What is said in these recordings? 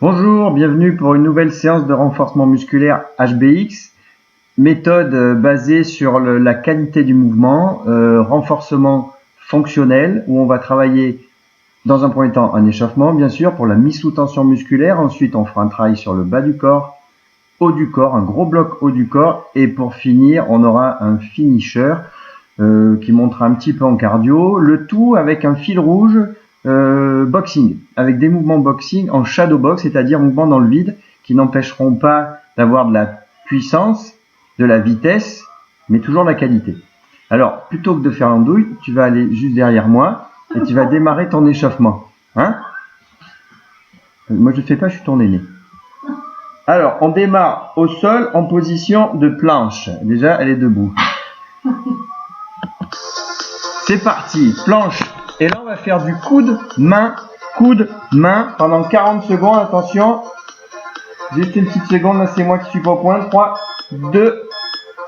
Bonjour, bienvenue pour une nouvelle séance de renforcement musculaire HBX, méthode basée sur la qualité du mouvement, renforcement fonctionnel, où on va travailler dans un premier temps un échauffement, bien sûr, pour la mise sous tension musculaire. Ensuite, on fera un travail sur le bas du corps, haut du corps, un gros bloc haut du corps. Et pour finir, on aura un finisher qui montera un petit peu en cardio, le tout avec un fil rouge boxing, avec des mouvements boxing en shadow box, c'est-à-dire mouvements dans le vide qui n'empêcheront pas d'avoir de la puissance, de la vitesse, mais toujours de la qualité. Alors, plutôt que de faire l'andouille, tu vas aller juste derrière moi et tu vas démarrer ton échauffement. Hein? Moi, je ne fais pas, je suis ton aîné. Alors, on démarre au sol en position de planche. Déjà, elle est debout. C'est parti, planche. Et là, on va faire du coude, main, pendant 40 secondes. Attention, juste une petite seconde, là c'est moi qui suis pas au point. 3, 2,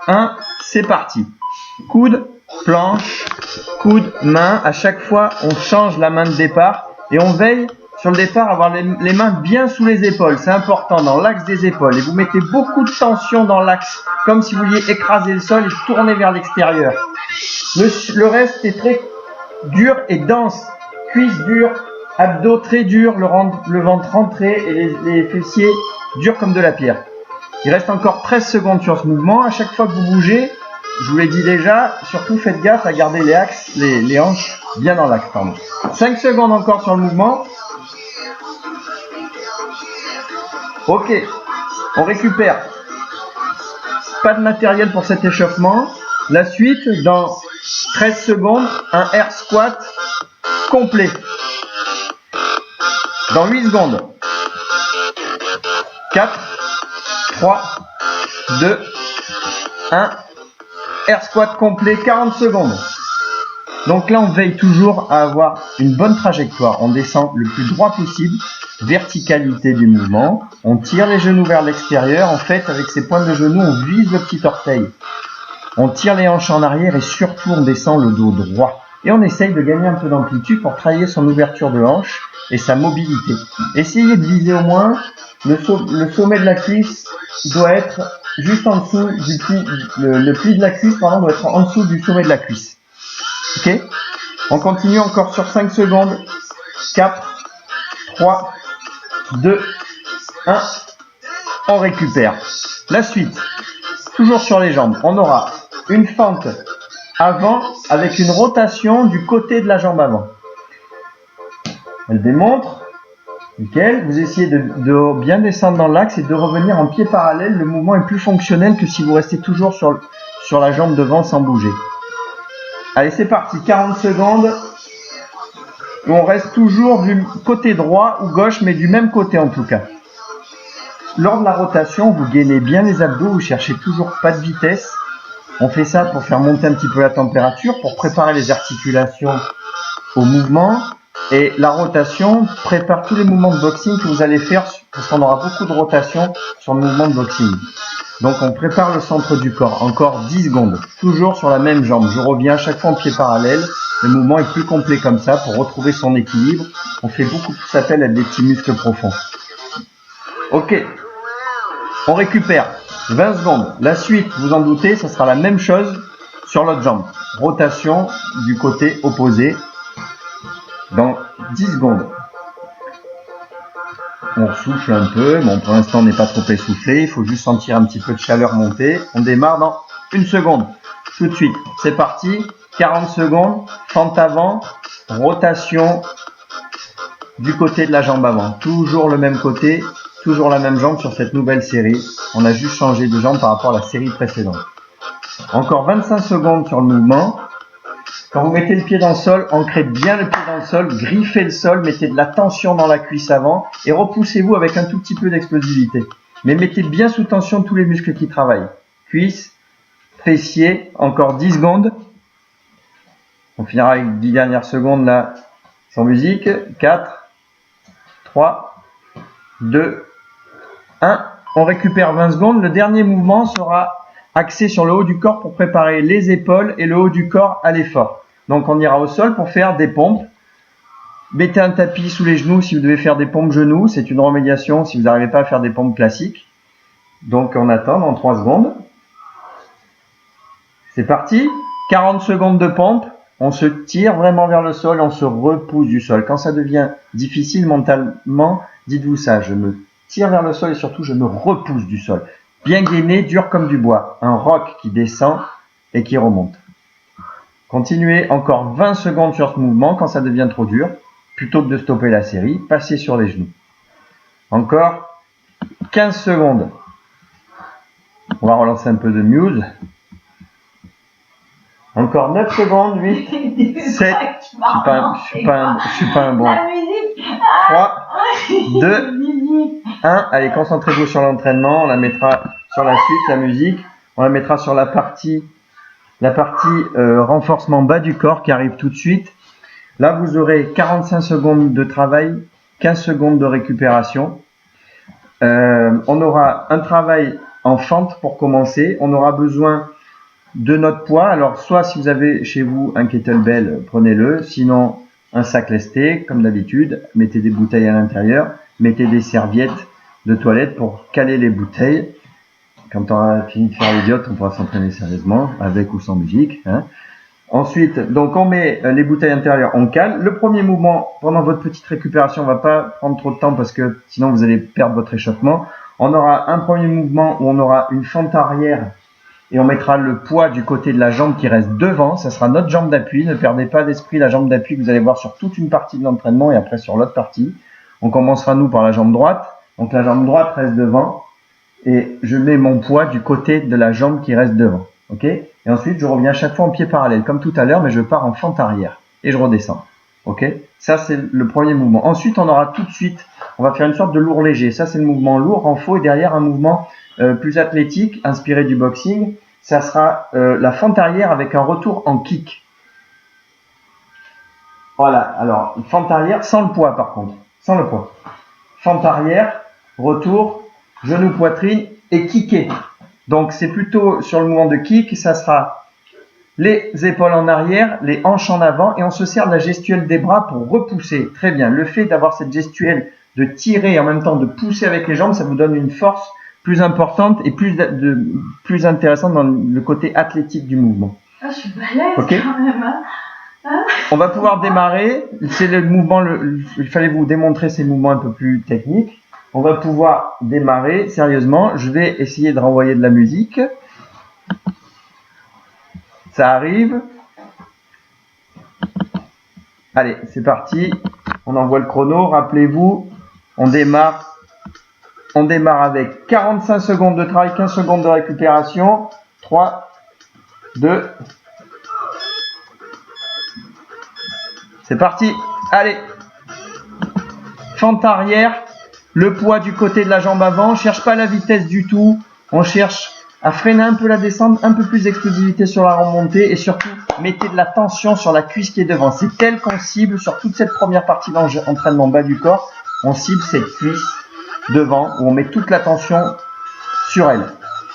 1, c'est parti. Coude, planche, coude, main. À chaque fois, on change la main de départ et on veille sur le départ à avoir les mains bien sous les épaules. C'est important, dans l'axe des épaules. Et vous mettez beaucoup de tension dans l'axe, comme si vous vouliez écraser le sol et tourner vers l'extérieur. Le reste est très dur et dense. Cuisses dures, abdos très durs, le ventre rentré et les fessiers durs comme de la pierre. Il reste encore 13 secondes sur ce mouvement. À chaque fois que vous bougez, je vous l'ai dit déjà, surtout faites gaffe à garder les hanches bien dans l'axe. 5 secondes encore sur le mouvement. Ok, on récupère. Pas de matériel pour cet échauffement. La suite, dans 13 secondes, un air squat complet. Dans 8 secondes. 4, 3, 2, 1. Air squat complet, 40 secondes. Donc là, on veille toujours à avoir une bonne trajectoire. On descend le plus droit possible. Verticalité du mouvement. On tire les genoux vers l'extérieur. En fait, avec ces pointes de genoux, on vise le petit orteil. On tire les hanches en arrière et surtout, on descend le dos droit. Et on essaye de gagner un peu d'amplitude pour travailler son ouverture de hanche et sa mobilité. Essayez de viser au moins le sommet de la cuisse doit être juste en dessous du pli, le pli de la cuisse doit être en dessous du sommet de la cuisse. Ok? On continue encore sur 5 secondes. 4, 3, 2, 1. On récupère. La suite, toujours sur les jambes, on aura une fente avant avec une rotation du côté de la jambe avant. Elle démontre, nickel, vous essayez de bien descendre dans l'axe et de revenir en pied parallèle. Le mouvement est plus fonctionnel que si vous restez toujours sur la jambe devant sans bouger. Allez, c'est parti, 40 secondes. On reste toujours du côté droit ou gauche, mais du même côté en tout cas. Lors de la rotation, vous gainez bien les abdos, vous cherchez toujours pas de vitesse. On fait ça pour faire monter un petit peu la température, pour préparer les articulations au mouvement. Et la rotation prépare tous les mouvements de boxing que vous allez faire, parce qu'on aura beaucoup de rotation sur le mouvement de boxing. Donc on prépare le centre du corps. Encore 10 secondes, toujours sur la même jambe. Je reviens à chaque fois en pied parallèle. Le mouvement est plus complet comme ça pour retrouver son équilibre. On fait beaucoup plus appel à des petits muscles profonds. Ok, on récupère 20 secondes. La suite, vous en doutez, ce sera la même chose sur l'autre jambe. Rotation du côté opposé dans 10 secondes. On souffle un peu. Bon, pour l'instant, on n'est pas trop essoufflé. Il faut juste sentir un petit peu de chaleur monter. On démarre dans 1 seconde. Tout de suite, c'est parti. 40 secondes. Fente avant. Rotation du côté de la jambe avant. Toujours le même côté. Toujours la même jambe sur cette nouvelle série. On a juste changé de jambe par rapport à la série précédente. Encore 25 secondes sur le mouvement. Quand vous mettez le pied dans le sol, ancrez bien le pied dans le sol, griffez le sol, mettez de la tension dans la cuisse avant et repoussez-vous avec un tout petit peu d'explosivité. Mais mettez bien sous tension tous les muscles qui travaillent. Cuisse, fessiers, encore 10 secondes. On finira avec 10 dernières secondes là, sans musique. 4, 3, 2, 1. On récupère 20 secondes. Le dernier mouvement sera axé sur le haut du corps pour préparer les épaules et le haut du corps à l'effort. Donc on ira au sol pour faire des pompes mettez un tapis sous les genoux si vous devez faire des pompes genoux. C'est une remédiation si vous n'arrivez pas à faire des pompes classiques. Donc on attend dans 3 secondes. C'est parti. 40 secondes de pompe. On se tire vraiment vers le sol, on se repousse du sol. Quand ça devient difficile mentalement, dites-vous ça, je me tire vers le sol et surtout je me repousse du sol. Bien gainé, dur comme du bois. Un roc qui descend et qui remonte. Continuez encore 20 secondes sur ce mouvement. Quand ça devient trop dur, plutôt que de stopper la série, passez sur les genoux. Encore 15 secondes. On va relancer un peu de Muse. Encore 9 secondes, 8, 7, je suis pas un bon. 3, 2, 1. Allez, concentrez-vous sur l'entraînement. On la mettra sur la suite, la musique. On la mettra sur la partie renforcement bas du corps qui arrive tout de suite. Là, vous aurez 45 secondes de travail, 15 secondes de récupération. On aura un travail en fente pour commencer. On aura besoin de notre poids. Alors, soit si vous avez chez vous un kettlebell, prenez-le. Sinon, un sac lesté, comme d'habitude. Mettez des bouteilles à l'intérieur. Mettez des serviettes de toilette pour caler les bouteilles. Quand on aura fini de faire l'idiote, on pourra s'entraîner sérieusement, avec ou sans musique. Hein. Ensuite, donc on met les bouteilles intérieures, on cale. Le premier mouvement, pendant votre petite récupération, on va pas prendre trop de temps parce que sinon vous allez perdre votre échauffement. On aura un premier mouvement où on aura une fente arrière et on mettra le poids du côté de la jambe qui reste devant. Ça sera notre jambe d'appui. Ne perdez pas d'esprit la jambe d'appui que vous allez voir sur toute une partie de l'entraînement et après sur l'autre partie. On commencera nous par la jambe droite. Donc la jambe droite reste devant et je mets mon poids du côté de la jambe qui reste devant. Ok ? Et ensuite, je reviens chaque fois en pied parallèle, comme tout à l'heure, mais je pars en fente arrière et je redescends. Ok ? Ça, c'est le premier mouvement. Ensuite, on aura tout de suite, on va faire une sorte de lourd léger. Ça, c'est le mouvement lourd en faux et derrière un mouvement plus athlétique, inspiré du boxing. Ça sera la fente arrière avec un retour en kick. Voilà. Alors, fente arrière sans le poids par contre, sans le poids. Fente arrière, retour, genou, poitrine et kicker. Donc, c'est plutôt sur le mouvement de kick, ça sera les épaules en arrière, les hanches en avant et on se sert de la gestuelle des bras pour repousser. Très bien. Le fait d'avoir cette gestuelle de tirer et en même temps de pousser avec les jambes, ça vous donne une force plus importante et plus intéressante dans le côté athlétique du mouvement. Ah, je suis balèze okay. Quand même. Hein. On va pouvoir démarrer. C'est le mouvement, il fallait vous démontrer ces mouvements un peu plus techniques. On va pouvoir démarrer sérieusement. Je vais essayer de renvoyer de la musique. Ça arrive. Allez, c'est parti. On envoie le chrono. Rappelez-vous, on démarre avec 45 secondes de travail, 15 secondes de récupération. 3, 2. C'est parti. Allez. Fente arrière. Le poids du côté de la jambe avant. On cherche pas la vitesse du tout. On cherche à freiner un peu la descente, un peu plus d'explosivité sur la remontée et surtout mettez de la tension sur la cuisse qui est devant. C'est tel qu'on cible sur toute cette première partie d'entraînement bas du corps. On cible cette cuisse devant où on met toute la tension sur elle.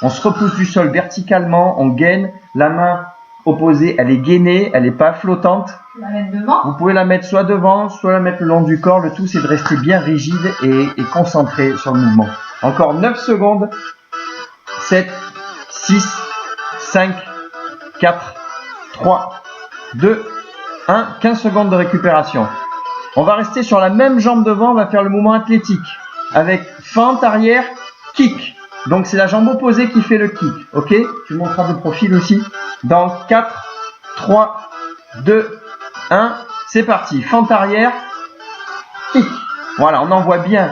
On se repousse du sol verticalement, on gaine. La main opposée, elle est gainée, elle n'est pas flottante. Tu la mettre devant. Vous pouvez la mettre soit devant, soit la mettre le long du corps. Le tout, c'est de rester bien rigide et concentré sur le mouvement. Encore 9 secondes. 7, 6, 5, 4, 3, 2, 1. 15 secondes de récupération. On va rester sur la même jambe devant. On va faire le mouvement athlétique avec fente arrière, kick. Donc, c'est la jambe opposée qui fait le kick. Ok ? Je vous montrerai de profil aussi. Dans 4, 3, 2, 1. C'est parti. Fente arrière, kick. Voilà, on en voit bien.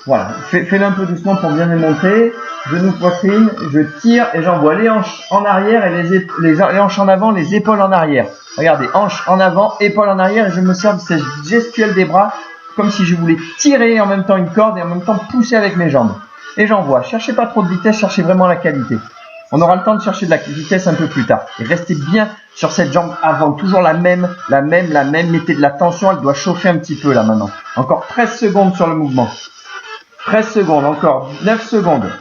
Voilà, fais-le un peu doucement pour bien les montrer. Genou, poitrine, je tire et j'envoie les hanches en arrière et les hanches en avant, les épaules en arrière. Regardez, hanches en avant, épaules en arrière et je me sers de cette gestuelle des bras comme si je voulais tirer en même temps une corde et en même temps pousser avec mes jambes. Et j'envoie. Cherchez pas trop de vitesse, cherchez vraiment la qualité. On aura le temps de chercher de la vitesse un peu plus tard. Et restez bien sur cette jambe avant, toujours la même. Mettez de la tension, elle doit chauffer un petit peu là maintenant. Encore 13 secondes sur le mouvement. 13 secondes, encore 9 secondes.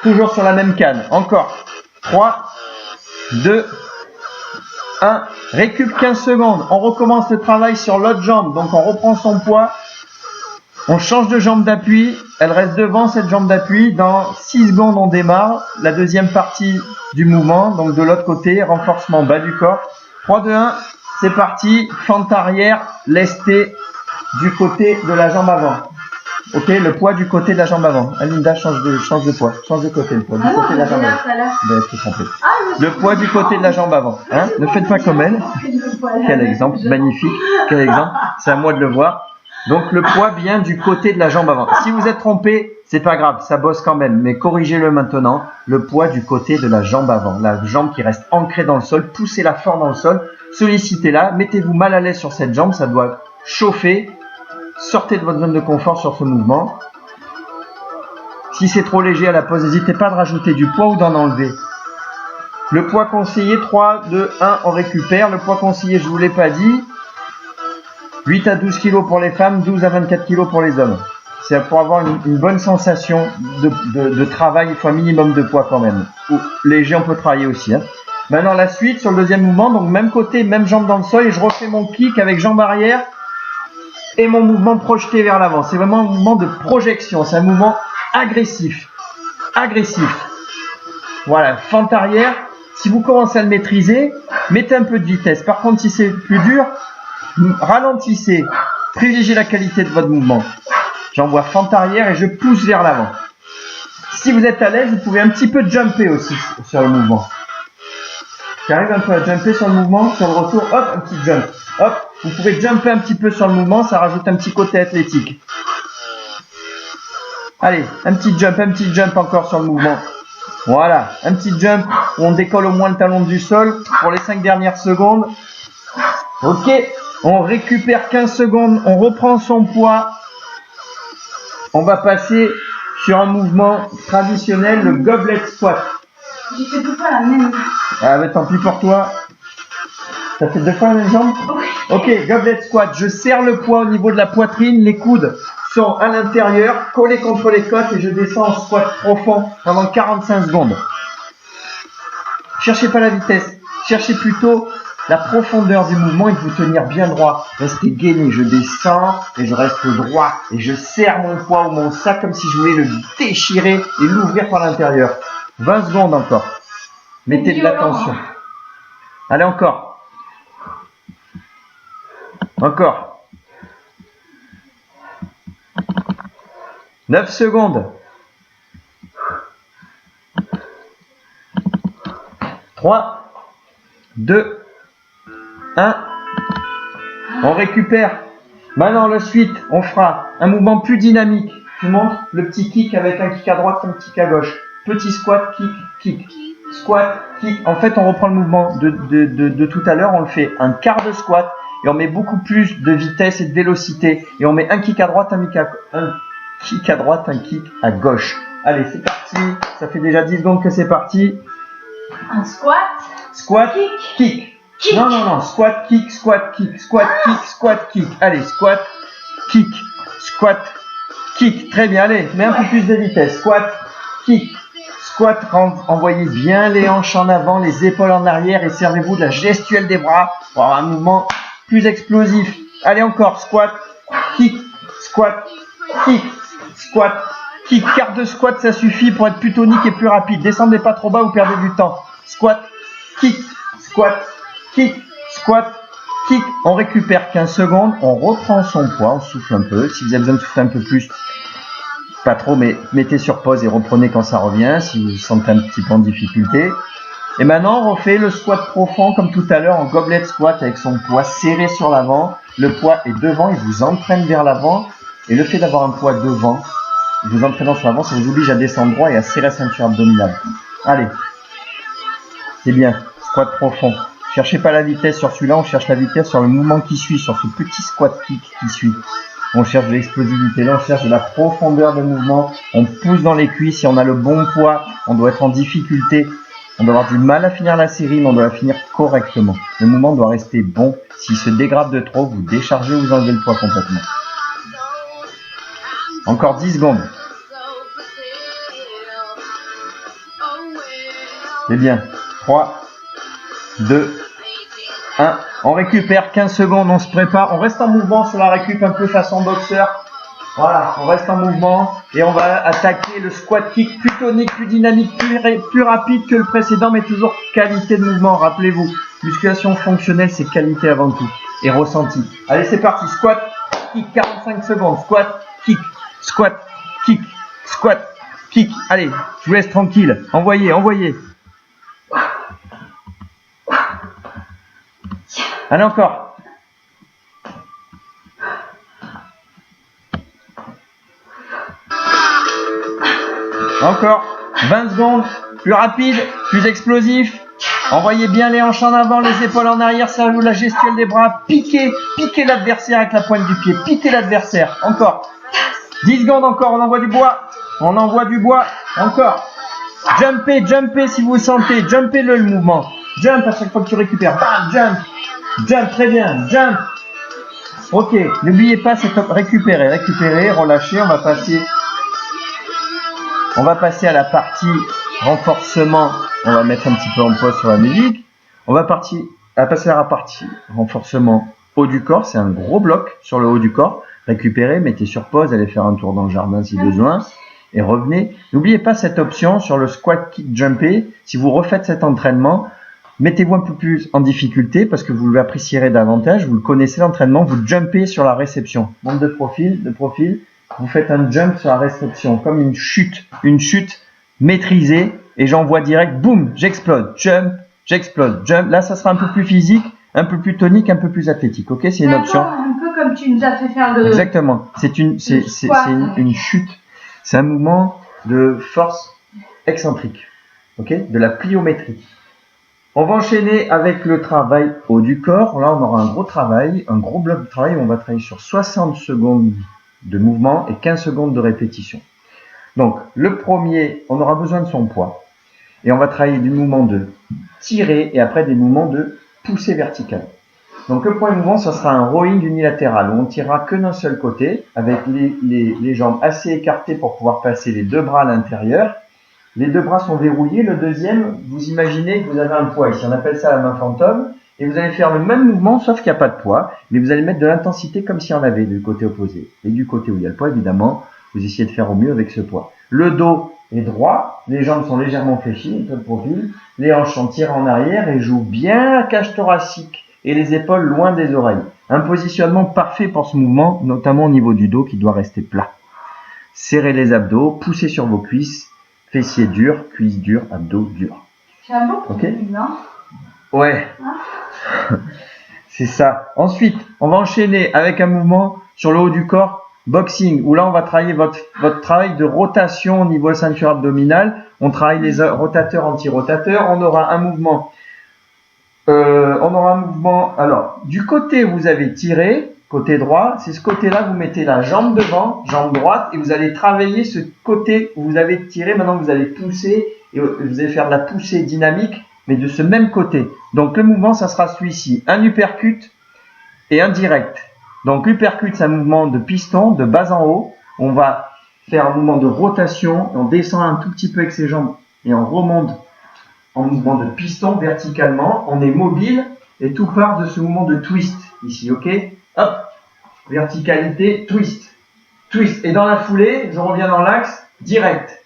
Toujours sur la même canne. Encore 3, 2, 1. Récup 15 secondes. On recommence le travail sur l'autre jambe. Donc on reprend son poids. On change de jambe d'appui. Elle reste devant cette jambe d'appui. Dans 6 secondes, on démarre la deuxième partie du mouvement. Donc de l'autre côté, renforcement bas du corps. 3, 2, 1. C'est parti. Fente arrière, lesté du côté de la jambe avant. Ok, le poids du côté de la jambe avant. Alinda, change de poids. Change de côté, le poids. Du côté de la jambe avant. Le poids du côté de la jambe avant. Hein, ne faites pas comme elle. Quel exemple, magnifique. Quel exemple. C'est à moi de le voir. Donc le poids vient du côté de la jambe avant. Si vous êtes trompé, c'est pas grave, ça bosse quand même. Mais corrigez-le maintenant. Le poids du côté de la jambe avant. La jambe qui reste ancrée dans le sol. Poussez-la fort dans le sol. Sollicitez-la. Mettez-vous mal à l'aise sur cette jambe. Ça doit chauffer. Sortez de votre zone de confort sur ce mouvement. Si c'est trop léger à la pause, n'hésitez pas de rajouter du poids ou d'en enlever. Le poids conseillé, 3, 2, 1, on récupère. Le poids conseillé, je ne vous l'ai pas dit. 8 à 12 kg pour les femmes, 12 à 24 kg pour les hommes. C'est pour avoir une bonne sensation de travail, il faut un minimum de poids quand même. Ou léger, on peut travailler aussi. Hein. Maintenant, la suite, sur le deuxième mouvement, donc même côté, même jambe dans le sol, et je refais mon kick avec jambe arrière et mon mouvement projeté vers l'avant. C'est vraiment un mouvement de projection, c'est un mouvement agressif. Agressif. Voilà, fente arrière. Si vous commencez à le maîtriser, mettez un peu de vitesse. Par contre, si c'est plus dur, ralentissez. Privilégiez la qualité de votre mouvement. J'envoie fente arrière et je pousse vers l'avant. Si vous êtes à l'aise, vous pouvez un petit peu jumper aussi sur le mouvement. J'arrive un peu à jumper sur le mouvement, sur le retour, hop, un petit jump. Hop, vous pouvez jumper un petit peu sur le mouvement, ça rajoute un petit côté athlétique. Allez, un petit jump encore sur le mouvement. Voilà, un petit jump où on décolle au moins le talon du sol pour les 5 dernières secondes. Ok, on récupère 15 secondes, on reprend son poids. On va passer sur un mouvement traditionnel, le goblet squat. J'ai fait 2 fois la même. Ah mais tant pis pour toi. T'as fait 2 fois la même jambe? Oui. Ok, goblet squat. Je serre le poids au niveau de la poitrine, les coudes sont à l'intérieur, collés contre les côtes et je descends en squat profond pendant 45 secondes. Cherchez pas la vitesse, cherchez plutôt la profondeur du mouvement et de vous tenir bien droit. Restez gainé, je descends et je reste droit et je serre mon poids ou mon sac comme si je voulais le déchirer et l'ouvrir par l'intérieur. 20 secondes encore. Mettez de l'attention. Allez encore. Encore. 9 secondes. 3, 2, 1. On récupère. Maintenant, la suite, on fera un mouvement plus dynamique. Je vous montre le petit kick avec un kick à droite, un kick à gauche. Petit squat, kick, kick. Squat, kick. En fait, on reprend le mouvement de tout à l'heure. On le fait un quart de squat et on met beaucoup plus de vitesse et de vélocité. Et on met un kick à droite, un kick à droite, un kick à gauche. Allez, c'est parti. Ça fait déjà 10 secondes que c'est parti. Un squat. Squat, kick. Non. Squat, kick, squat, kick. Squat, kick, squat, kick. Allez, squat, kick. Squat, kick. Très bien, allez, mets un peu plus de vitesse. Squat, kick. Squat, envoyez bien les hanches en avant, les épaules en arrière et servez-vous de la gestuelle des bras pour avoir un mouvement plus explosif. Allez encore, squat, kick, squat, kick, squat, kick. Quart de squat, ça suffit pour être plus tonique et plus rapide. Descendez pas trop bas ou perdez du temps. Squat, kick, squat, kick, squat, kick. On récupère 15 secondes, on reprend son poids, on souffle un peu. Si vous avez besoin de souffler un peu plus, pas trop, mais mettez sur pause et reprenez quand ça revient, si vous vous sentez un petit peu en difficulté. Et maintenant, on refait le squat profond comme tout à l'heure en goblet squat avec son poids serré sur l'avant. Le poids est devant, il vous entraîne vers l'avant. Et le fait d'avoir un poids devant, vous entraînant sur l'avant, ça vous oblige à descendre droit et à serrer la ceinture abdominale. Allez, c'est bien, squat profond. Cherchez pas la vitesse sur celui-là, on cherche la vitesse sur le mouvement qui suit, sur ce petit squat kick qui suit. On cherche de l'explosivité, là on cherche de la profondeur de mouvement, on pousse dans les cuisses, si on a le bon poids, on doit être en difficulté, on doit avoir du mal à finir la série, mais on doit la finir correctement. Le mouvement doit rester bon, s'il se dégrade de trop, vous déchargez ou vous enlevez le poids complètement. Encore 10 secondes. C'est bien. 3, 2, 1. On récupère 15 secondes, on se prépare, on reste en mouvement sur la récup un peu façon boxeur. Voilà, on reste en mouvement et on va attaquer le squat kick plus tonique, plus dynamique, plus rapide que le précédent, mais toujours qualité de mouvement. Rappelez-vous, musculation fonctionnelle, c'est qualité avant tout et ressenti. Allez, c'est parti. Squat, kick, 45 secondes. Squat, kick, squat, kick, squat, kick. Allez, je vous laisse tranquille. Envoyez, envoyez. Allez, encore. Encore 20 secondes, plus rapide, plus explosif. Envoyez bien les hanches en avant, les épaules en arrière, ça joue la gestuelle des bras. Piquez l'adversaire avec la pointe du pied. Piquez l'adversaire. Encore. 10 secondes encore, on envoie du bois. On envoie du bois. Encore. Jumpez si vous le sentez. Jumpez-le mouvement. Jump à chaque fois que tu récupères. Bam, jump. Jump, très bien. Jump. Ok, n'oubliez pas, c'est top. Récupérer, relâcher. On va passer à la partie renforcement. On va mettre un petit peu en pause sur la musique. On va passer à la partie renforcement haut du corps. C'est un gros bloc sur le haut du corps. Récupérez, mettez sur pause, allez faire un tour dans le jardin si besoin. Et revenez. N'oubliez pas cette option sur le squat kick jumper. Si vous refaites cet entraînement, mettez-vous un peu plus en difficulté parce que vous l'apprécierez davantage. Vous le connaissez l'entraînement. Vous jumpez sur la réception. Monte de profil. Vous faites un jump sur la réception, comme une chute maîtrisée, et j'envoie direct, boum, j'explose, jump, jump. Là, ça sera un peu plus physique, un peu plus tonique, un peu plus athlétique. Ok, c'est une option. Un peu comme tu nous as fait faire le. Exactement. C'est une chute. C'est un mouvement de force excentrique. Ok, de la pliométrie. On va enchaîner avec le travail haut du corps. Là, on aura un gros travail, un gros bloc de travail. On va travailler sur 60 secondes de mouvement et 15 secondes de répétition. Donc, le premier, on aura besoin de son poids. Et on va travailler du mouvement de tirer et après des mouvements de poussée verticale. Donc, le premier mouvement, ça sera un rowing unilatéral où on tirera que d'un seul côté avec les jambes assez écartées pour pouvoir passer les deux bras à l'intérieur. Les deux bras sont verrouillés. Le deuxième, vous imaginez que vous avez un poids ici. On appelle ça la main fantôme. Et vous allez faire le même mouvement, sauf qu'il n'y a pas de poids, mais vous allez mettre de l'intensité comme s'il y en avait du côté opposé. Et du côté où il y a le poids, évidemment, vous essayez de faire au mieux avec ce poids. Le dos est droit, les jambes sont légèrement fléchies, de profil, les hanches sont tirées en arrière et jouent bien la cage thoracique et les épaules loin des oreilles. Un positionnement parfait pour ce mouvement, notamment au niveau du dos qui doit rester plat. Serrez les abdos, poussez sur vos cuisses, fessiers durs, cuisses dures, abdos durs. C'est un bon profil, non ? Ouais, c'est ça. Ensuite, on va enchaîner avec un mouvement sur le haut du corps, boxing, où là on va travailler votre travail de rotation au niveau de la ceinture abdominale. On travaille les rotateurs, anti-rotateurs. On aura un mouvement. Alors, du côté où vous avez tiré, côté droit, c'est ce côté-là, vous mettez la jambe devant, jambe droite, et vous allez travailler ce côté où vous avez tiré. Maintenant, vous allez pousser, et vous allez faire de la poussée dynamique, mais de ce même côté. Donc le mouvement, ça sera celui-ci, un uppercut et un direct. Donc l'uppercut, c'est un mouvement de piston, de bas en haut. On va faire un mouvement de rotation, on descend un tout petit peu avec ses jambes et on remonte en mouvement de piston verticalement. On est mobile et tout part de ce mouvement de twist ici, ok ? Hop, verticalité, twist, twist. Et dans la foulée, je reviens dans l'axe, direct,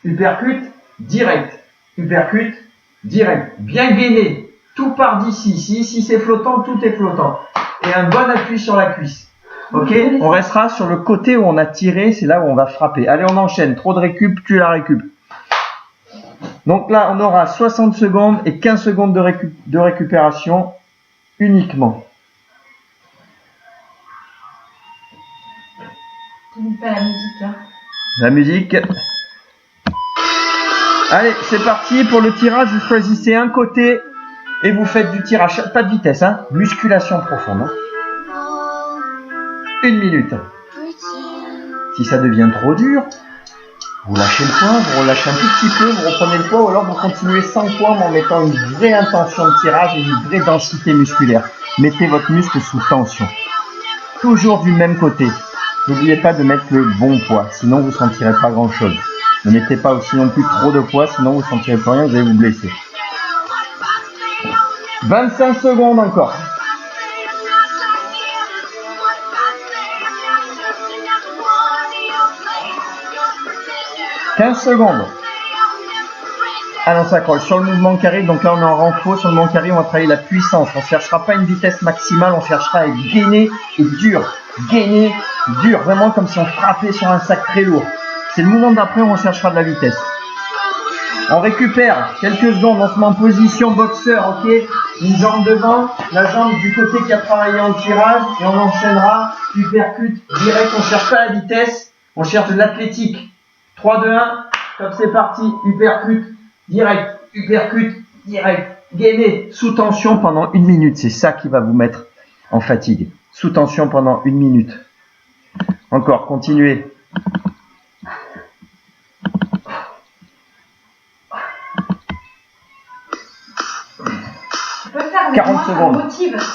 uppercut, direct, uppercut, direct, bien gainé, tout part d'ici. Si c'est flottant, tout est flottant. Et un bon appui sur la cuisse. Ok, on restera sur le côté où on a tiré, c'est là où on va frapper. Allez, on enchaîne. Trop de récup, tu la récup. Donc là, on aura 60 secondes et 15 secondes de récupération uniquement. T'oublies pas la musique, hein. La musique. Allez, c'est parti pour le tirage. Vous choisissez un côté et vous faites du tirage. Pas de vitesse, hein. Musculation profonde. Hein. 1 minute. Si ça devient trop dur, vous lâchez le poids, vous relâchez un tout petit peu, vous reprenez le poids, ou alors vous continuez sans poids, mais en mettant une vraie intention de tirage et une vraie densité musculaire. Mettez votre muscle sous tension. Toujours du même côté. N'oubliez pas de mettre le bon poids, sinon vous ne sentirez pas grand chose. Ne mettez pas aussi non plus trop de poids, sinon vous ne sentirez plus rien, vous allez vous blesser. 25 secondes encore. 15 secondes. Ah non, ça accroche. Sur le mouvement qui arrive, donc là on est en renfort. Sur le mouvement qui arrive, on va travailler la puissance. On ne cherchera pas une vitesse maximale, on cherchera à être gainé et dur. Gainé, dur. Vraiment comme si on frappait sur un sac très lourd. C'est le mouvement d'après où on cherchera de la vitesse. On récupère quelques secondes, on se met en position boxeur, ok? Une jambe devant, la jambe du côté qui a travaillé en tirage, et on enchaînera, uppercut, direct, on cherche pas la vitesse, on cherche de l'athlétique. 3, 2, 1, top, c'est parti, uppercut, direct, gainé, sous tension pendant 1 minute, c'est ça qui va vous mettre en fatigue. Sous tension pendant 1 minute. Encore, continuez. 40 secondes.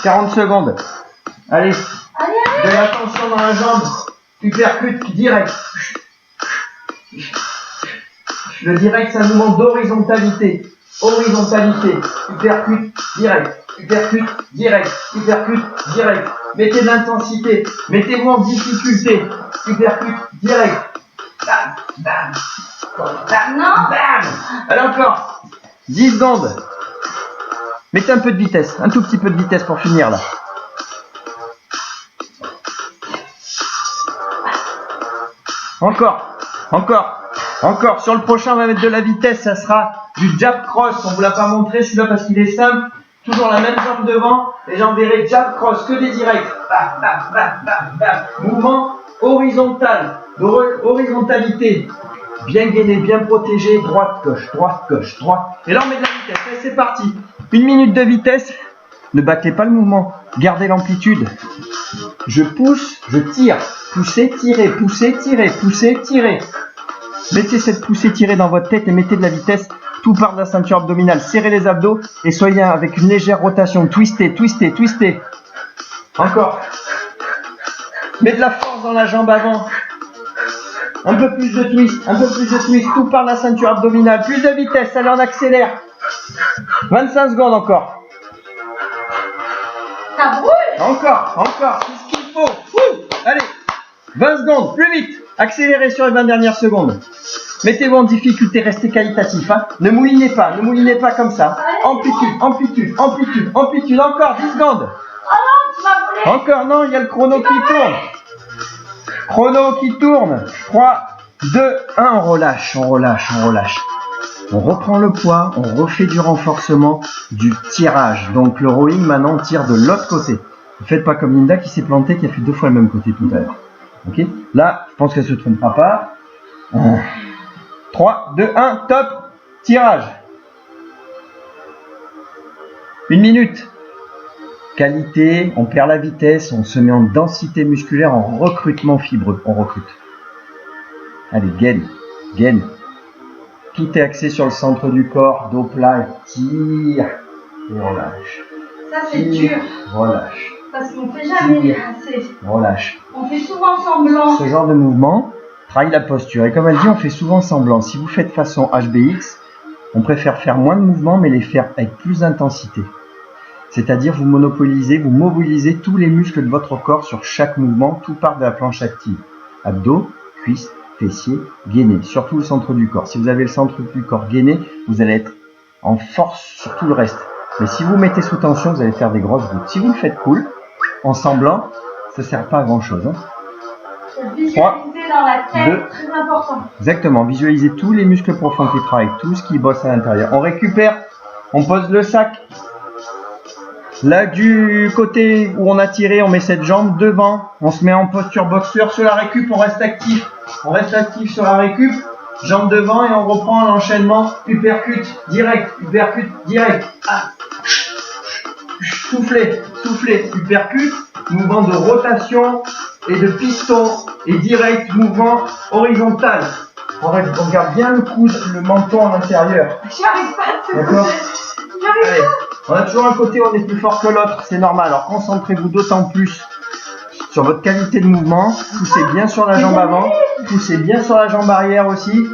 40 secondes. Allez. De la tension dans la jambe. Uppercut direct. Le direct, c'est un mouvement d'horizontalité. Horizontalité. Uppercut direct. Uppercut direct. Uppercut direct. Mettez de l'intensité. Mettez-vous en difficulté. Uppercut direct. Bam, bam. Bam, bam. Allez encore. 10 secondes. Mettez un peu de vitesse, un tout petit peu de vitesse pour finir là. Encore. Sur le prochain, on va mettre de la vitesse, ça sera du jab cross. On vous l'a pas montré celui-là parce qu'il est simple. Toujours la même jambe devant, les jambes verrez jab cross, que des directs. Bam, bam, bam, bam, bam. Mouvement horizontal, horizontalité. Bien gainé, bien protégé, droite, gauche, droite. Et là on met de la vitesse, allez, c'est parti. 1 minute de vitesse, ne bâclez pas le mouvement, gardez l'amplitude. Je pousse, je tire, poussez, tirez, poussez, tirez, poussez, tirez. Mettez cette poussée tirée dans votre tête et mettez de la vitesse, tout part de la ceinture abdominale, serrez les abdos et soyez avec une légère rotation, twistez. Encore. Mettez de la force dans la jambe avant. Un peu plus de twist, tout part de la ceinture abdominale, plus de vitesse, allez on accélère. 25 secondes encore. Ça brûle. Encore, c'est ce qu'il faut. Allez, 20 secondes, plus vite. Accélérez sur les 20 dernières secondes. Mettez-vous en difficulté, restez qualitatif. Hein. Ne moulinez pas comme ça. Amplitude, encore 10 secondes. Oh non, tu m'as volé. Encore, non, il y a le chrono qui tourne. 3, 2, 1, on relâche. On reprend le poids, on refait du renforcement, du tirage. Donc le rowing, maintenant, on tire de l'autre côté. Ne faites pas comme Linda qui s'est plantée, qui a fait 2 fois le même côté tout à l'heure. Ok ? Là, je pense qu'elle ne se trompera pas. 3, 2, 1, top, tirage. 1 minute. Qualité, on perd la vitesse, on se met en densité musculaire, en recrutement fibreux. On recrute. Allez, gaine. Tout est axé sur le centre du corps, dos plat, tire et relâche. Ça c'est dur. Relâche. Parce qu'on fait jamais assez. Relâche. On fait souvent semblant. Ce genre de mouvement travaille la posture. Et comme elle dit, on fait souvent semblant. Si vous faites façon HBX, on préfère faire moins de mouvements, mais les faire avec plus d'intensité. C'est-à-dire vous mobilisez tous les muscles de votre corps sur chaque mouvement, tout part de la planche active. Abdos, cuisses, fessiers, gainés, surtout le centre du corps. Si vous avez le centre du corps gainé, vous allez être en force sur tout le reste. Mais si vous mettez sous tension, vous allez faire des grosses gouttes. Si vous le faites cool, en semblant, ça ne sert pas à grand chose. Visualiser dans la tête, très important. Exactement, visualisez tous les muscles profonds qui travaillent, tout ce qui bosse à l'intérieur. On récupère, on pose le sac. Là, du côté où on a tiré, on met cette jambe devant. On se met en posture boxeur. Sur la récup, on reste actif. On reste actif sur la récup. Jambe devant et on reprend l'enchaînement. Uppercut, direct. Ah. Soufflez. Uppercut, mouvement de rotation et de piston. Et direct, mouvement horizontal. On garde bien le coude, le menton à l'intérieur. J'y arrive pas de ce D'accord. côté. J'y arrive pas. On a toujours un côté où on est plus fort que l'autre, c'est normal. Alors concentrez-vous d'autant plus sur votre qualité de mouvement. Poussez bien sur la jambe avant, poussez bien sur la jambe arrière aussi.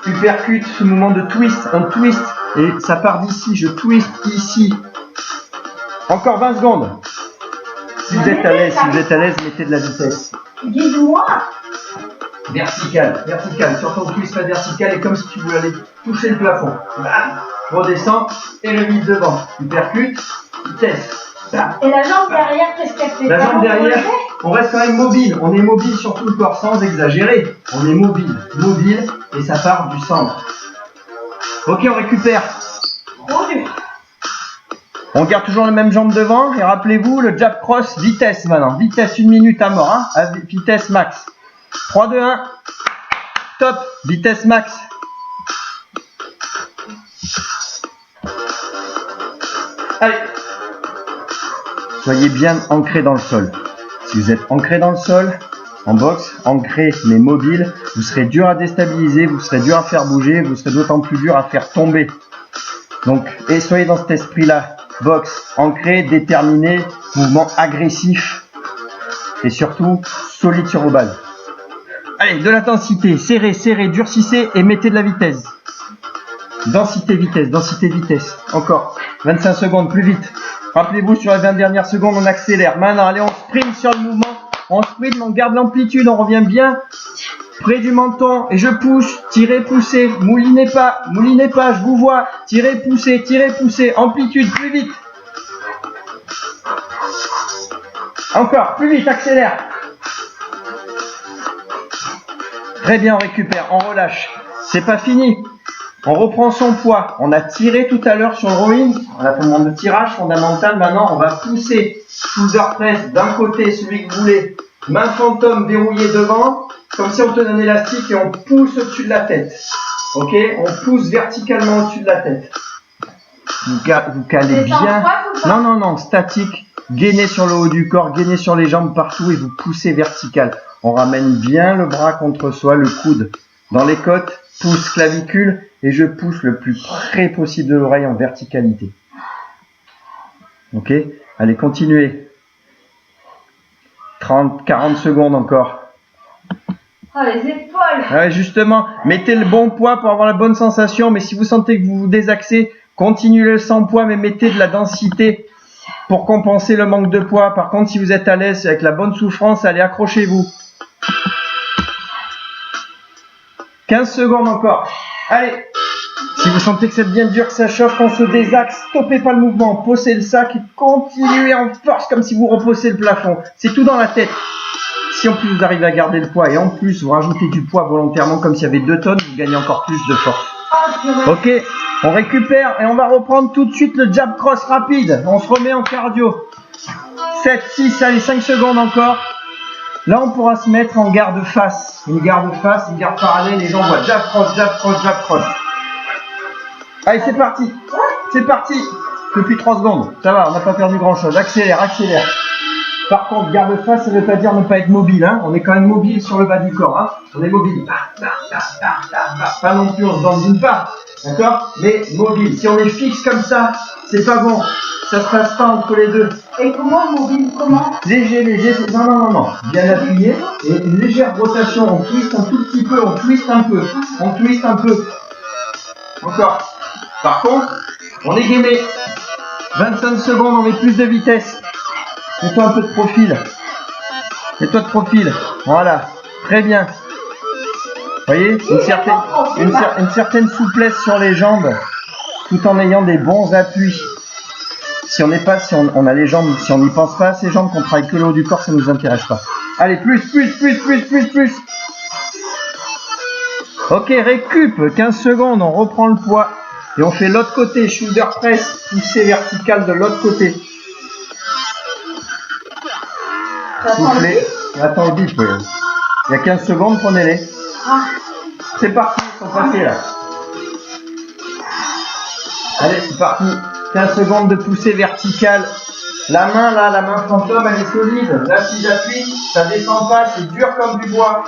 Uppercut, ce mouvement de twist, on twist Et ça part d'ici, je twist ici. Encore 20 secondes. Si vous êtes à l'aise, mettez de la vitesse. Guide-moi. Vertical. Sur ton twist, pas vertical, et comme si tu voulais aller toucher le plafond. Bam. Redescends et le mise devant. Tu percutes, vitesse. Bam. Et la jambe derrière, qu'est-ce qu'elle fait? La jambe derrière, on reste quand même mobile. On est mobile sur tout le corps sans exagérer. On est mobile, et ça part du centre. Ok, on récupère. Trop dur. On garde toujours la même jambe devant. Et rappelez-vous, le jab cross, vitesse maintenant. Vitesse 1 minute à mort. Hein, à vitesse max. 3, 2, 1. Top. Vitesse max. Allez. Soyez bien ancré dans le sol. Si vous êtes ancré dans le sol, en boxe, ancré mais mobile, vous serez dur à déstabiliser, vous serez dur à faire bouger, vous serez d'autant plus dur à faire tomber. Donc, et soyez dans cet esprit-là. Boxe, ancré, déterminé, mouvement agressif et surtout solide sur vos bases. Allez, de l'intensité, serrez, durcissez et mettez de la vitesse. Densité, vitesse. Encore 25 secondes, plus vite. Rappelez-vous, sur les 20 dernières secondes, on accélère. Maintenant, allez, on sprint sur le mouvement. On sprint, on garde l'amplitude, on revient bien près du menton. Et je pousse, tirez, poussez. Moulinez pas, je vous vois. Tirez, poussez. Amplitude, plus vite. Encore, plus vite, accélère. Très bien, on récupère, on relâche. C'est pas fini. On reprend son poids. On a tiré tout à l'heure sur le rowing. On a fait un moment de tirage fondamental. Maintenant, on va pousser. Shoulder press d'un côté, celui que vous voulez. Main fantôme verrouillée devant. Comme si on tenait un élastique et on pousse au-dessus de la tête. Ok? On pousse verticalement au-dessus de la tête. Vous calez bien. Non, statique. Gainez sur le haut du corps, gainez sur les jambes partout et vous poussez vertical. On ramène bien le bras contre soi, le coude dans les côtes, pousse clavicule et je pousse le plus près possible de l'oreille en verticalité. Ok? Allez, continuez. 30, 40 secondes encore. Oh, les épaules. Ouais, justement, mettez le bon poids pour avoir la bonne sensation, mais si vous sentez que vous vous désaxez, continuez sans poids, mais mettez de la densité pour compenser le manque de poids. Par contre, si vous êtes à l'aise avec la bonne souffrance, allez, accrochez-vous. 15 secondes encore. Allez. Si vous sentez que c'est bien dur, que ça chauffe, qu'on se désaxe, stoppez pas le mouvement, posez le sac et continuez en force comme si vous repoussez le plafond. C'est tout dans la tête. Si en plus vous arrivez à garder le poids et en plus vous rajoutez du poids volontairement comme s'il y avait 2 tonnes, vous gagnez encore plus de force. Ok, on récupère et on va reprendre tout de suite le jab cross rapide. On se remet en cardio. 7, 6, allez, 5 secondes encore. Là, on pourra se mettre en garde face. Une garde face, une garde parallèle. Les gens voient jab cross, jab cross, jab cross. Allez, c'est parti. C'est parti. Depuis 3 secondes. Ça va, on n'a pas perdu grand chose. Accélère, accélère. Par contre, garde face, ça ne veut pas dire ne pas être mobile. Hein. On est quand même mobile sur le bas du corps. Hein. On est mobile. Pas non plus, on se dandine pas. D'accord? Mais mobile. Si on est fixe comme ça, c'est pas bon. Ça se passe pas entre les deux. Et comment mobile? Comment? Léger. Non. Bien appuyé. Et une légère rotation. On twist un tout petit peu. On twist un peu. Encore. Par contre, on est gainé. 25 secondes, on met plus de vitesse. Mets-toi un peu de profil. Voilà. Très bien. Vous voyez, une certaine souplesse sur les jambes, tout en ayant des bons appuis. Si on a les jambes, si on n'y pense pas à ces jambes, qu'on travaille que le haut du corps, ça ne nous intéresse pas. Allez, plus. Ok, récup, 15 secondes, on reprend le poids. Et on fait l'autre côté, shoulder press, poussée verticale de l'autre côté. Soufflez. Attends, vite, oui. Il y a 15 secondes, prenez-les. C'est parti, ils sont passés là. Allez, c'est parti. 15 secondes de poussée verticale. La main fantôme, elle est solide. Là, si j'appuie, ça descend pas, c'est dur comme du bois.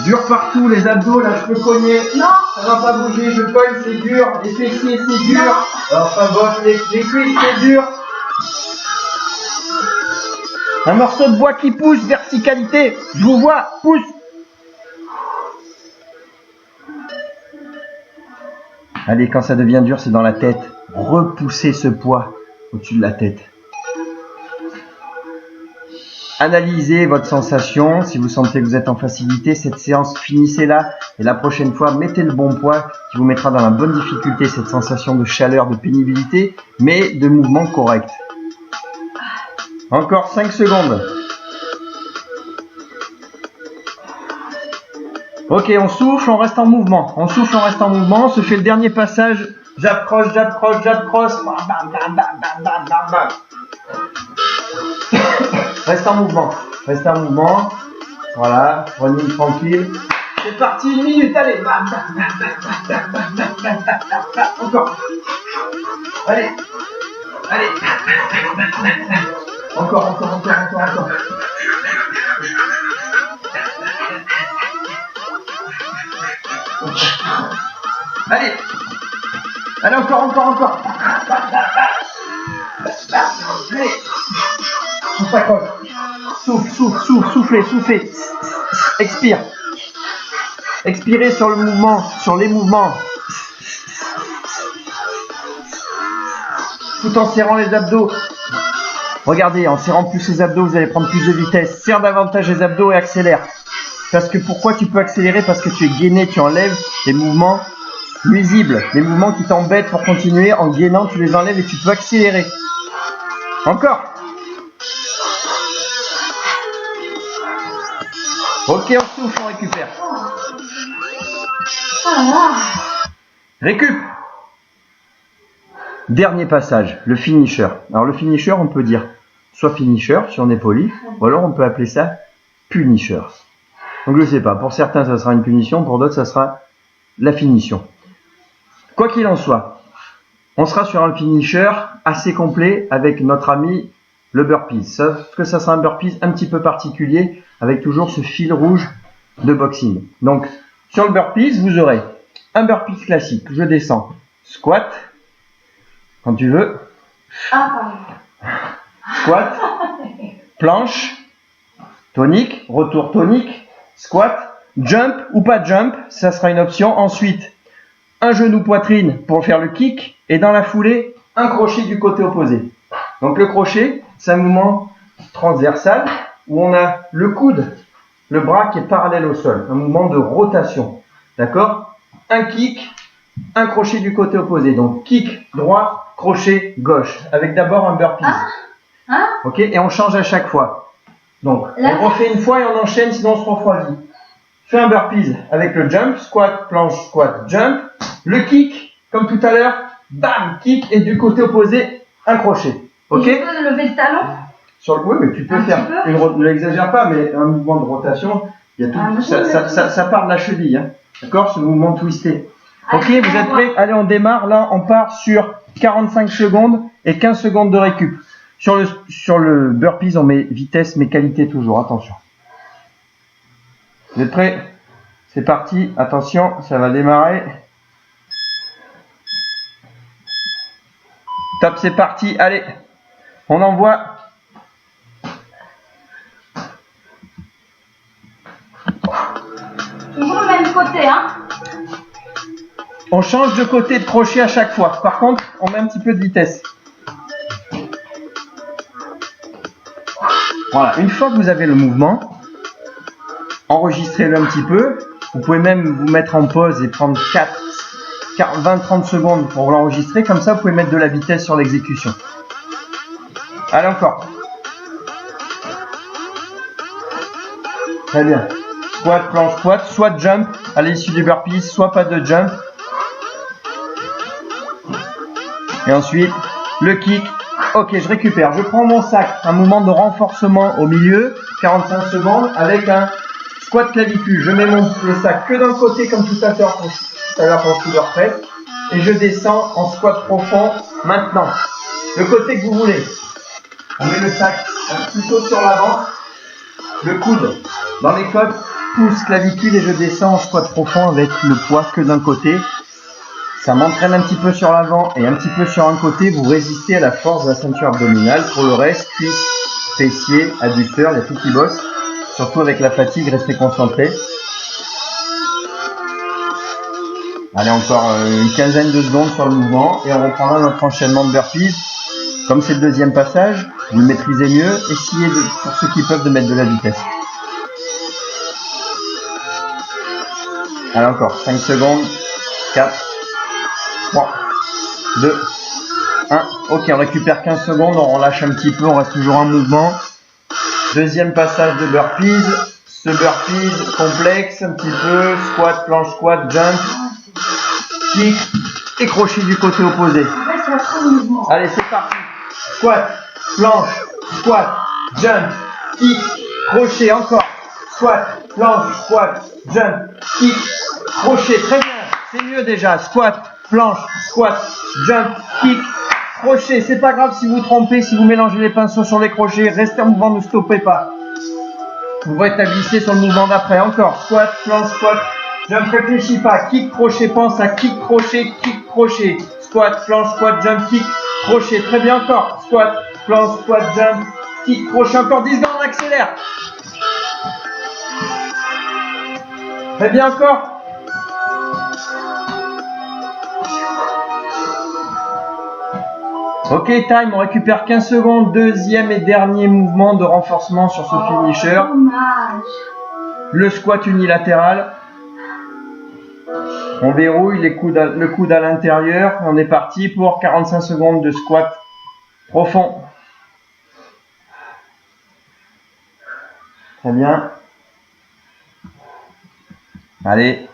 Dur partout, les abdos, là, je peux cogner. Non. Ça va pas bouger, je cogne, c'est dur. Les fessiers, c'est dur. Non. Enfin, bof, les cuisses, c'est dur. Un morceau de bois qui pousse, verticalité. Je vous vois, pousse. Allez, quand ça devient dur, c'est dans la tête. Repoussez ce poids au-dessus de la tête. Analysez votre sensation. Si vous sentez que vous êtes en facilité, cette séance, finissez-la. Et la prochaine fois, mettez le bon poids qui vous mettra dans la bonne difficulté, cette sensation de chaleur, de pénibilité, mais de mouvement correct. Encore 5 secondes. Ok, on souffle, on reste en mouvement. On souffle, on reste en mouvement. On se fait le dernier passage. J'approche, j'approche, j'approche. Bam, bam, bam, bam, bam, bam, bam. Reste en mouvement. Reste en mouvement. Voilà, running tranquille. C'est parti, 1 minute, allez. Bam, bam, bam, bam, bam, bam, bam, bam, bam, bam. Encore. Allez. Allez. Encore, encore, encore, encore, encore. Allez. Allez, encore, encore, encore. Allez. On s'accroche. Souffle, souffle, souffle, soufflez, soufflez. Expire. Expirez sur le mouvement, sur les mouvements. Tout en serrant les abdos. Regardez, en serrant plus les abdos, vous allez prendre plus de vitesse. Serre davantage les abdos et accélère. Parce que pourquoi tu peux accélérer? Parce que tu es gainé, tu enlèves les mouvements nuisibles, les mouvements qui t'embêtent pour continuer. En gainant, tu les enlèves et tu peux accélérer. Encore. Ok, on souffle, on récupère. Récup. Dernier passage, le finisher. Alors le finisher, on peut dire soit finisher, si on est poli, ou alors on peut appeler ça punisher. Donc je ne sais pas, pour certains ça sera une punition, pour d'autres ça sera la finition. Quoi qu'il en soit, on sera sur un finisher assez complet avec notre ami le burpees. Sauf que ça sera un burpees un petit peu particulier, avec toujours ce fil rouge de boxing. Donc sur le burpees, vous aurez un burpees classique, je descends, squat, quand tu veux, squat, planche, tonique, retour tonique, squat, jump ou pas jump, ça sera une option. Ensuite, un genou poitrine pour faire le kick et dans la foulée, un crochet du côté opposé. Donc le crochet, c'est un mouvement transversal où on a le coude, le bras qui est parallèle au sol, un mouvement de rotation. D'accord? Un kick, un crochet du côté opposé. Donc kick droit, crochet gauche, avec d'abord un burpees. Ok? Et on change à chaque fois. Donc on refait une fois et on enchaîne, sinon on se refroidit. Fais un burpees avec le jump, squat, planche, squat, jump. Le kick, comme tout à l'heure, bam, kick, et du côté opposé, un crochet. Ok? Tu peux lever le talon? Oui, mais tu peux faire, ne l'exagère pas, mais un mouvement de rotation, il y a tout, ça part de la cheville. Hein. D'accord? Ce mouvement twisté. Ok, vous êtes prêts? Allez, on démarre. Là, on part sur 45 secondes et 15 secondes de récup. Sur le burpees, on met vitesse, mais qualité toujours. Attention. Vous êtes prêts? C'est parti. Attention, ça va démarrer. Top, c'est parti. Allez, on envoie. Toujours le même côté, hein? On change de côté de crochet à chaque fois. Par contre, on met un petit peu de vitesse. Voilà. Une fois que vous avez le mouvement, enregistrez-le un petit peu. Vous pouvez même vous mettre en pause et prendre 20-30 secondes pour l'enregistrer. Comme ça, vous pouvez mettre de la vitesse sur l'exécution. Allez, encore. Très bien. Squat, planche, squat, soit jump à l'issue du burpees, soit pas de jump. Et ensuite, le kick. Ok, je récupère. Je prends mon sac. Un mouvement de renforcement au milieu. 45 secondes avec un squat clavicule. Je mets le sac que d'un côté comme tout à l'heure pour shoulder press. Et je descends en squat profond maintenant. Le côté que vous voulez. On met le sac plutôt sur l'avant. Le coude dans les côtes. Pouce clavicule et je descends en squat profond avec le poids que d'un côté. Ça m'entraîne un petit peu sur l'avant et un petit peu sur un côté. Vous résistez à la force de la ceinture abdominale. Pour le reste, cuisses, fessiers, adducteurs, il y a tout qui bosse. Surtout avec la fatigue, restez concentrés. Allez, encore une quinzaine de secondes sur le mouvement et on reprendra notre enchaînement de burpees. Comme c'est le deuxième passage, vous le maîtrisez mieux, essayez pour ceux qui peuvent de mettre de la vitesse. Allez, encore 5 secondes, 4, 3, 2, 1. Ok, on récupère 15 secondes, on relâche un petit peu, on reste toujours en mouvement. Deuxième passage de burpees. Ce burpees complexe, un petit peu, squat, planche, squat, jump, kick et crochet du côté opposé. Allez, c'est parti. Squat, planche, squat, jump, kick, crochet, encore. Squat, planche, squat, jump, kick, crochet. Très bien, c'est mieux déjà. Squat, planche, squat, jump, kick, crochet. C'est pas grave si vous trompez, si vous mélangez les pinceaux sur les crochets. Restez en mouvement, ne stoppez pas. Vous rétablissez sur le mouvement d'après. Encore. Squat, planche, squat, jump, réfléchis pas. Kick, crochet, pense à kick, crochet, squat, planche, squat, jump, kick, crochet. Très bien encore. Squat, planche, squat, jump, kick, crochet. Encore 10 secondes, on accélère. Très bien encore. Ok, time, on récupère 15 secondes. Deuxième et dernier mouvement de renforcement sur ce finisher. Le squat unilatéral. On verrouille le coude à l'intérieur. On est parti pour 45 secondes de squat profond. Très bien. Allez.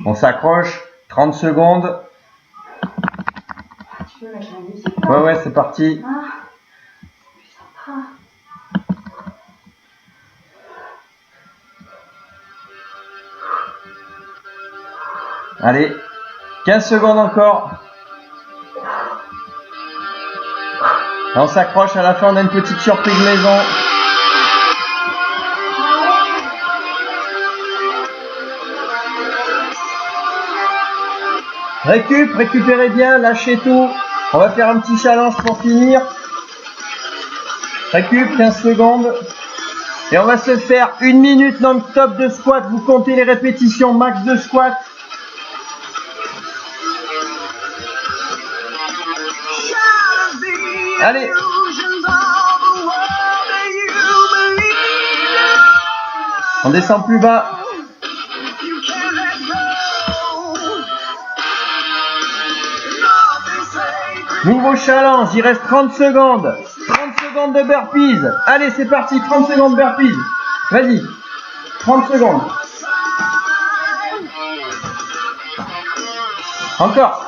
On s'accroche. 30 secondes. Ouais, c'est parti. Allez, 15 secondes encore. Et on s'accroche, à la fin on a une petite surprise maison. Récupérez bien, lâchez tout. On va faire un petit challenge pour finir. Récup, 15 secondes. Et on va se faire 1 minute non-stop de squat. Vous comptez les répétitions max de squat. Allez. On descend plus bas. Nouveau challenge, il reste 30 secondes. 30 secondes de burpees. Allez, c'est parti, 30 secondes de burpees. Vas-y, 30 secondes. Encore.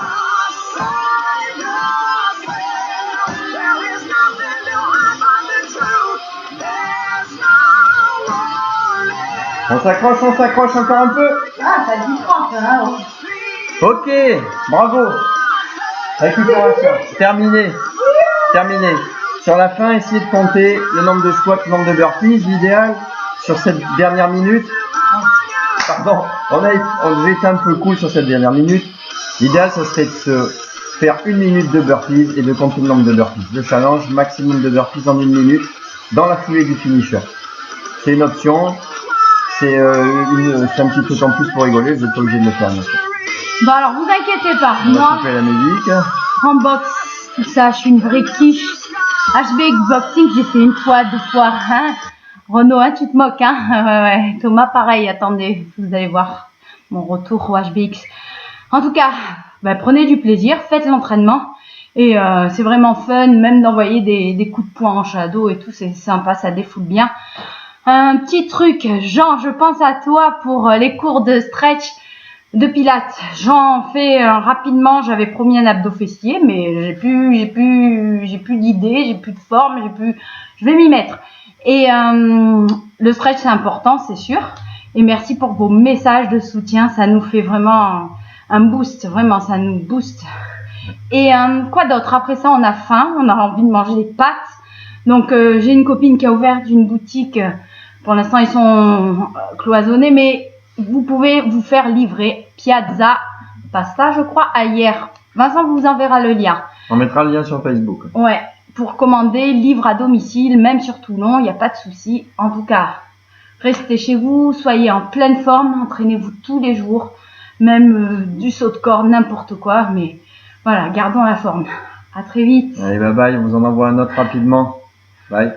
On s'accroche encore un peu. Ah, ça dit 30, hein. Ok, bravo. Récupération, terminé. Sur la fin, essayez de compter le nombre de squats, le nombre de burpees. L'idéal, sur cette dernière minute, pardon, on devait être un peu cool sur cette dernière minute. L'idéal, ça serait de se faire 1 minute de burpees et de compter le nombre de burpees. Le challenge, maximum de burpees en 1 minute dans la foulée du finisher. C'est une option, c'est un petit truc en plus pour rigoler, vous n'êtes pas obligé de le faire. Bon alors vous inquiétez pas, On va moi couper la musique. en boxe, tout ça, je suis une vraie quiche. HBX Boxing, j'ai fait 1 fois, 2 fois, hein. Renaud, hein, tu te moques, hein. Ouais. Thomas, pareil, attendez, vous allez voir mon retour au HBX. En tout cas, prenez du plaisir, faites l'entraînement. Et c'est vraiment fun, même d'envoyer des coups de poing en shadow et tout, c'est sympa, ça défoule bien. Un petit truc, Jean, je pense à toi pour les cours de stretch de pilates. J'en fais rapidement, j'avais promis un abdos fessier, mais j'ai plus d'idées, j'ai plus de forme, je vais m'y mettre. Et le stretch c'est important, c'est sûr. Et merci pour vos messages de soutien, ça nous fait vraiment un boost, vraiment ça nous booste. Et quoi d'autre? Après ça, on a faim, on a envie de manger des pâtes. Donc j'ai une copine qui a ouvert une boutique. Pour l'instant, ils sont cloisonnés, mais vous pouvez vous faire livrer Piazza Pasta, je crois, à hier. Vincent vous enverra le lien. On mettra le lien sur Facebook. Ouais, pour commander, livre à domicile, même sur Toulon, il n'y a pas de souci. En tout cas, restez chez vous, soyez en pleine forme, entraînez-vous tous les jours. même du saut de corde, n'importe quoi. Mais voilà, gardons la forme. À très vite. Allez, bye bye, on vous en envoie un autre rapidement. Bye.